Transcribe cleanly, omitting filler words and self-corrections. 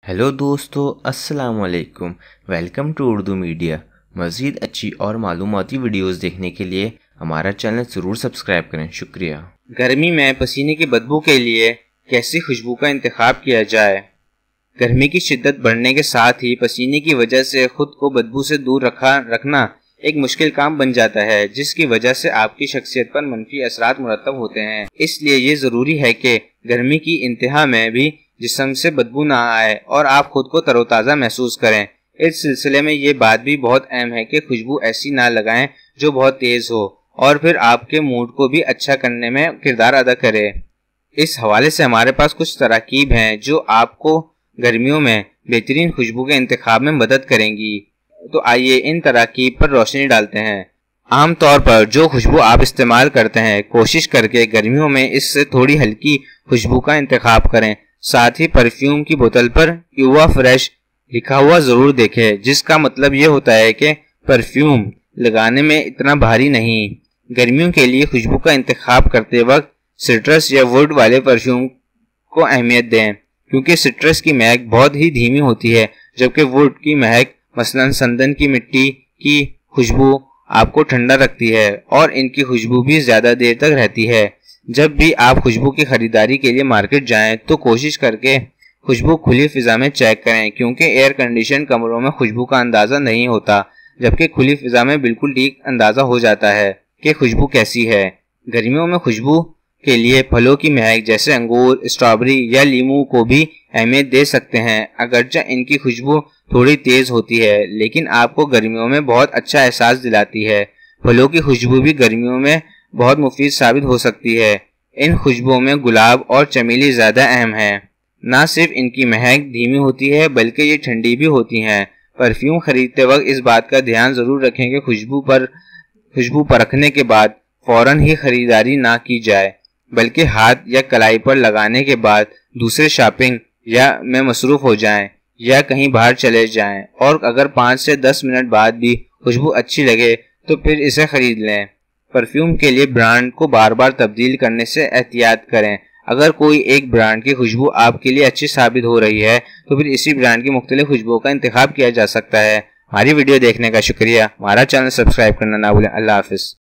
Hello दोस्तों, अस्सलाम वालेकुम। Welcome to Urdu media. मज़ीद अच्छी और मालूमाती वीडियोस देखने के लिए हमारा चैनल ज़रूर सब्सक्राइब करें। शुक्रिया। गर्मी में पसीने की बदबू के लिए कैसी खुशबू का इंतखाब किया जाए। गर्मी की शिद्दत बढ़ने के साथ ही पसीने की वजह से खुद को बदबू से दूर रखना एक मुश्किल काम बन जाता है, जिसकी वजह से आपकी शख्सियत पर मनफी असरात मुरतब होते हैं। इसलिए ये ज़रूरी है कि गर्मी की इंतहा में भी जिस्म से बदबू ना आए और आप खुद को तरोताज़ा महसूस करें। इस सिलसिले में ये बात भी बहुत अहम है कि खुशबू ऐसी ना लगाएं जो बहुत तेज़ हो और फिर आपके मूड को भी अच्छा करने में किरदार अदा करे। इस हवाले से हमारे पास कुछ तरकीब हैं जो आपको गर्मियों में बेहतरीन खुशबू के इंतखाब में मदद करेंगी। तो आइए इन तरकीब पर रोशनी डालते हैं। आम तौर पर जो खुशबू आप इस्तेमाल करते हैं, कोशिश करके गर्मियों में इससे थोड़ी हल्की खुशबू का इंतखाब करें। साथ ही परफ्यूम की बोतल पर युवा फ्रेश लिखा हुआ जरूर देखें, जिसका मतलब ये होता है कि परफ्यूम लगाने में इतना भारी नहीं। गर्मियों के लिए खुशबू का इंतखाब करते वक्त सिट्रस या वुड वाले परफ्यूम को अहमियत दें, क्योंकि सिट्रस की महक बहुत ही धीमी होती है, जबकि वुड की महक मसलन संदन की मिट्टी की खुशबू आपको ठंडा रखती है और इनकी खुशबू भी ज्यादा देर तक रहती है। जब भी आप खुशबू की खरीदारी के लिए मार्केट जाएं तो कोशिश करके खुशबू खुली फिजा में चेक करें, क्योंकि एयर कंडीशन कमरों में खुशबू का अंदाजा नहीं होता, जबकि खुली फिजा में बिल्कुल ठीक अंदाजा हो जाता है कि खुशबू कैसी है। गर्मियों में खुशबू के लिए फलों की महक जैसे अंगूर, स्ट्रॉबेरी या लीमू को भी अहमियत दे सकते हैं। अगरचे इनकी खुशबू थोड़ी तेज होती है, लेकिन आपको गर्मियों में बहुत अच्छा एहसास दिलाती है। फलों की खुशबू भी गर्मियों में बहुत मुफीद साबित हो सकती है। इन खुशबुओं में गुलाब और चमेली ज्यादा अहम है। न सिर्फ इनकी महक धीमी होती है, बल्कि ये ठंडी भी होती हैं। परफ्यूम खरीदते वक्त इस बात का ध्यान जरूर रखें कि खुशबू परखने के बाद फौरन ही खरीदारी ना की जाए, बल्कि हाथ या कलाई पर लगाने के बाद दूसरे शॉपिंग या में मसरूफ हो जाएं या कहीं बाहर चले जाएं, और अगर 5 से 10 मिनट बाद भी खुशबू अच्छी लगे तो फिर इसे खरीद लें। परफ्यूम के लिए ब्रांड को बार बार तब्दील करने से एहतियात करें। अगर कोई एक ब्रांड की खुशबू आपके लिए अच्छी साबित हो रही है तो फिर इसी ब्रांड की मुख्तलिफ खुशबुओं का इंतखाब किया जा सकता है। हमारी वीडियो देखने का शुक्रिया। हमारा चैनल सब्सक्राइब करना ना भूलें। अल्लाह हाफिज़।